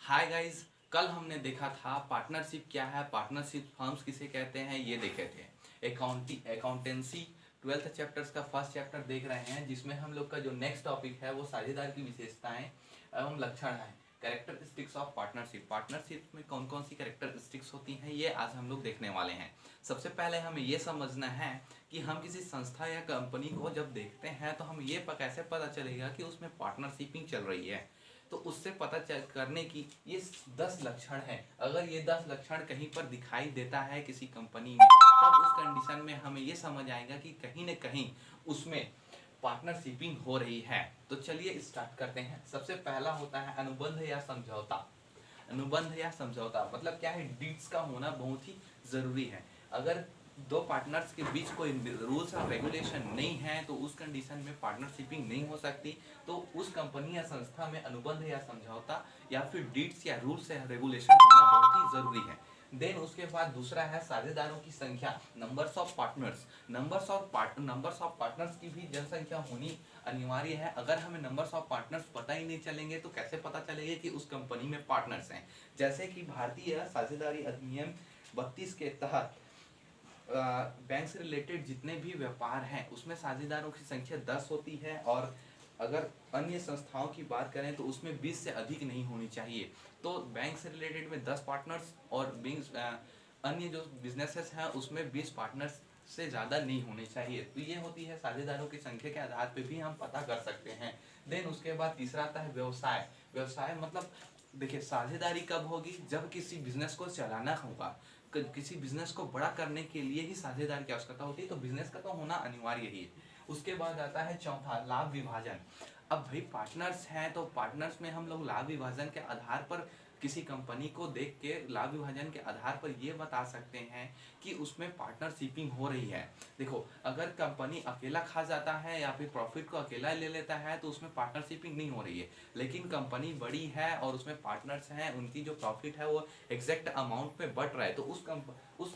Hi guys. कल हमने देखा था पार्टनरशिप क्या है, पार्टनरशिप फर्म्स किसे कहते हैं, ये देखे थे। अकाउंटेंसी 12th चैप्टर्स का फर्स्ट चैप्टर देख रहे हैं, जिसमें हम लोग का जो नेक्स्ट टॉपिक है वो साझेदार की विशेषताएं एवं लक्षण है। Characteristics of partnership. पार्टनरशिप में कौन कौन सी कैरेक्टरिस्टिक्स होती हैं, ये आज हम लोग देखने वाले हैं। सबसे पहले हमें ये समझना है कि हम किसी संस्था या कंपनी को जब देखते हैं तो हम ये कैसे पता चलेगा कि उसमें पार्टनरशिपिंग चल रही है। तो उससे पता चल करने की ये 10 लक्षण है। अगर ये 10 लक्षण कहीं पर दिखाई देता है किसी कंपनी में, तब उस कंडीशन में हमें ये समझ आएगा कि कहीं न कहीं उसमें पार्टनरशिपिंग हो रही है। तो चलिए स्टार्ट करते हैं। सबसे पहला होता है अनुबंध या समझौता। अनुबंध या समझौता मतलब क्या है, डीड्स का होना बहुत ही जरूरी है। अगर दो पार्टनर्स के बीच कोई रूल्स और रेगुलेशन नहीं है तो उस कंडीशन में पार्टनरशिपिंग नहीं हो सकती। तो उस कंपनी या संस्था में अनुबंध या समझौता या फिर डीड्स या रूल्स या रेगुलेशन होना बहुत ही जरूरी है। देन उसके बाद दूसरा है साझेदारों की संख्या, numbers of partners. Numbers of partners की भी जनसंख्या होनी अनिवार्य है। अगर हमें नंबर्स ऑफ पार्टनर्स पता ही नहीं चलेंगे तो कैसे पता चलेगा कि उस कंपनी में पार्टनर्स हैं। जैसे कि भारतीय साझेदारी अधिनियम 32 के तहत बैंक से रिलेटेड जितने भी व्यापार हैं उसमें साझेदारों की संख्या 10 होती है, और अगर अन्य संस्थाओं की बात करें तो उसमें 20 से अधिक नहीं होनी चाहिए। तो बैंक से रिलेटेड में 10 पार्टनर्स और अन्य जो बिजनेसेस हैं उसमें 20 पार्टनर्स से ज़्यादा नहीं होने चाहिए। तो ये होती है साझेदारों की संख्या के आधार पे भी हम पता कर सकते हैं। देन उसके बाद तीसरा आता है व्यवसाय। व्यवसाय मतलब देखिए, साझेदारी कब होगी, जब किसी बिजनेस को चलाना होगा। किसी बिजनेस को बड़ा करने के लिए ही साझेदार की आवश्यकता होती है, तो बिजनेस का तो होना अनिवार्य ही है। उसके बाद आता है चौथा, लाभ विभाजन। अब भाई पार्टनर्स हैं तो पार्टनर्स में हम लोग लाभ विभाजन के आधार पर किसी कंपनी को देख के लाभ विभाजन के आधार पर ये बता सकते हैं कि उसमें पार्टनरशिपिंग हो रही है। देखो, अगर कंपनी अकेला खा जाता है या फिर प्रॉफिट को अकेला ले लेता है तो उसमें पार्टनरशिपिंग नहीं हो रही है। लेकिन कंपनी बड़ी है और उसमें पार्टनर्स हैं, उनकी जो प्रॉफिट है वो एग्जैक्ट अमाउंट में बट रहा है, तो उस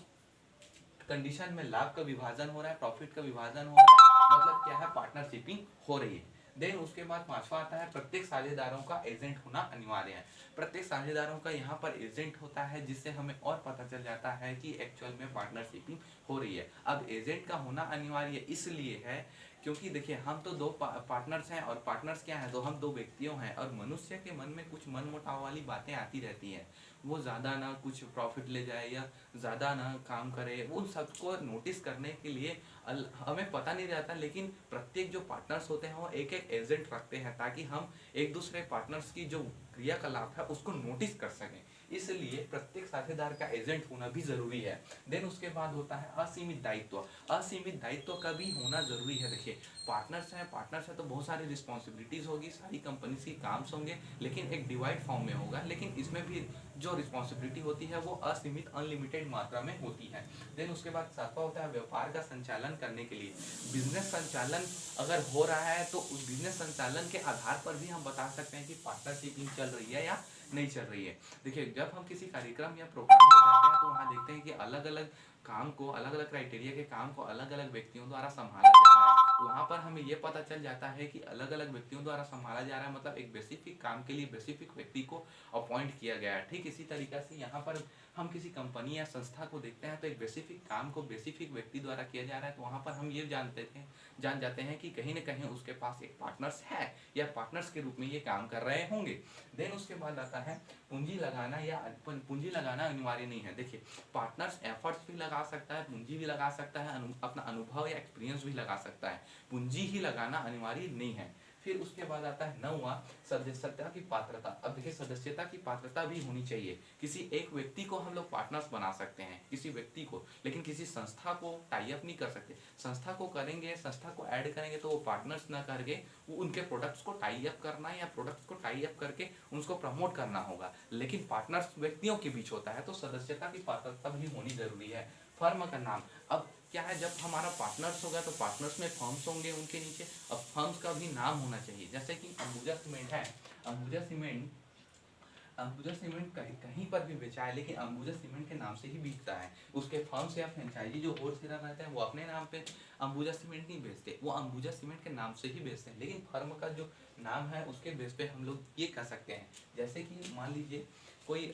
कंडीशन में लाभ का विभाजन हो रहा है, प्रॉफिट का विभाजन हो रहा है, मतलब क्या है, पार्टनरशिपिंग हो रही है। देन उसके बाद पांचवा आता है प्रत्येक साझेदारों का एजेंट होना अनिवार्य है। प्रत्येक साझेदारों का यहाँ पर एजेंट होता है, जिससे हमें और पता चल जाता है कि एक्चुअल में पार्टनरशिपिंग हो रही है। अब एजेंट का होना अनिवार्य इसलिए है क्योंकि देखिए, हम तो दो पार्टनर्स हैं, और पार्टनर्स क्या है, तो हम दो व्यक्तियों हैं, और मनुष्य के मन में कुछ मन मुटाव वाली बातें आती रहती हैं। वो ज़्यादा ना कुछ प्रॉफिट ले जाए या ज़्यादा ना काम करे, उन सबको नोटिस करने के लिए हमें पता नहीं रहता, लेकिन प्रत्येक जो पार्टनर्स होते हैं वो एक एक एजेंट रखते हैं, ताकि हम एक दूसरे पार्टनर्स की जो क्रियाकलाप है उसको नोटिस कर सकें। इसलिए प्रत्येक साझेदार का एजेंट होना भी जरूरी है। देन उसके बाद होता है असीमित दायित्व। असीमित दायित्व का भी होना जरूरी है। देखिए, पार्टनर्स है तो बहुत सारी रिस्पॉन्सिबिलिटीज होगी, सारी कंपनीज की काम्स होंगे, लेकिन एक डिवाइड फॉर्म में होगा। लेकिन इसमें भी जो रिस्पॉन्सिबिलिटी होती है वो असीमित अनलिमिटेड मात्रा में होती है। देन उसके बाद सातवां होता है व्यापार का संचालन करने के लिए। बिजनेस संचालन अगर हो रहा है तो उस बिजनेस संचालन के आधार पर भी हम बता सकते हैं कि पार्टनरशिप चल रही है या नहीं चल रही है। देखिए, जब हम किसी कार्यक्रम या प्रोग्राम में जाते हैं तो वहाँ देखते हैं कि अलग अलग काम को, अलग अलग क्राइटेरिया के काम को अलग अलग व्यक्तियों द्वारा संभाला जा रहा है। वहाँ पर हमें ये पता चल जाता है कि अलग अलग व्यक्तियों द्वारा संभाला जा रहा है, मतलब एक स्पेसिफिक काम के लिए स्पेसिफिक व्यक्ति को अपॉइंट किया गया है। ठीक इसी तरीके से यहाँ पर हम किसी कंपनी या संस्था को देखते हैं तो एक स्पेसिफिक काम को स्पेसिफिक व्यक्ति द्वारा किया जा रहा है, तो वहाँ पर हम ये जान जाते हैं कि कहीं ना कहीं उसके पास एक पार्टनर्स है या पार्टनर्स के रूप में ये काम कर रहे होंगे। देन उसके बाद आता है पूंजी लगाना, या पूंजी लगाना अनिवार्य नहीं है। देखिए, पार्टनर्स एफर्ट्स भी लगा सकता है, पूंजी भी लगा सकता है, अपना अनुभव या एक्सपीरियंस भी लगा सकता है। पूंजी ही लगाना अनिवार्य नहीं है। फिर उसके बाद आता है नौवां, सदस्यता की पात्रता। अब देखिए, सदस्यता की पात्रता भी होनी चाहिए। किसी एक व्यक्ति को हम लोग पार्टनर्स बना सकते हैं, किसी व्यक्ति को, लेकिन किसी संस्था को टाई अप नहीं कर सकते। संस्था को करेंगे, संस्था को ऐड करेंगे तो वो पार्टनर्स ना करके वो उनके प्रोडक्ट्स को टाई अप करना या प्रोडक्ट्स को टाई अप करके उनको प्रमोट करना होगा। लेकिन पार्टनर्स व्यक्तियों के बीच होता है, तो सदस्यता की पात्रता भी होनी जरूरी है। फर्म का नाम, अब क्या है, जब हमारा पार्टनर्स होगा तो पार्टनर्स में फर्म्स होंगे उनके नीचे। अब फर्म्स का भी नाम होना चाहिए, जैसे कि अंबुजा सीमेंट है। अंबुजा सीमेंट अंबुजा सीमेंट कहीं कहीं पर भी बेचा है, लेकिन अंबुजा सीमेंट के नाम से ही बिकता है। उसके फर्म्स या फ्रेंचाइजी जो होलसेलर रहते हैं वो अपने नाम पे अंबुजा सीमेंट नहीं बेचते, वो अंबुजा सीमेंट के नाम से ही बेचते हैं। लेकिन फर्म का जो नाम है उसके बेस पे हम लोग ये कह सकते हैं, जैसे कि मान लीजिए कोई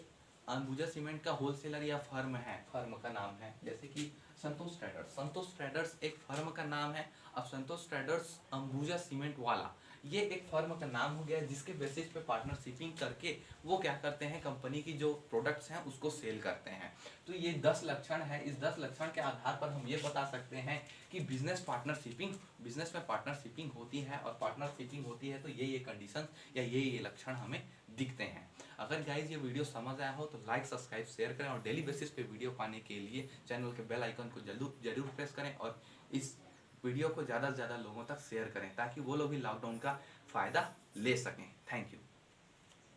अंबुजा सीमेंट का होलसेलर या फर्म है, फर्म का नाम है जैसे कि संतोष ट्रेडर्स। संतोष ट्रेडर्स एक फर्म का नाम है। अब संतोष ट्रेडर्स अंबुजा सीमेंट वाला, ये एक फर्म का नाम हो गया, जिसके बेसिस पे पार्टनरशिपिंग करके वो क्या करते हैं, कंपनी की जो प्रोडक्ट्स हैं उसको सेल करते हैं। तो ये 10 लक्षण है। इस 10 लक्षण के आधार पर हम ये बता सकते हैं कि बिजनेस में पार्टनरशिपिंग होती है, और पार्टनरशिपिंग होती है तो ये कंडीशन या ये लक्षण हमें दिखते हैं। अगर गाइज ये वीडियो समझ आया हो तो लाइक, सब्सक्राइब, शेयर करें, और डेली बेसिस पे वीडियो पाने के लिए चैनल के बेल आइकन को जरूर प्रेस करें, और इस वीडियो को ज़्यादा से ज़्यादा लोगों तक शेयर करें ताकि वो लोग भी लॉकडाउन का फ़ायदा ले सकें। Thank you.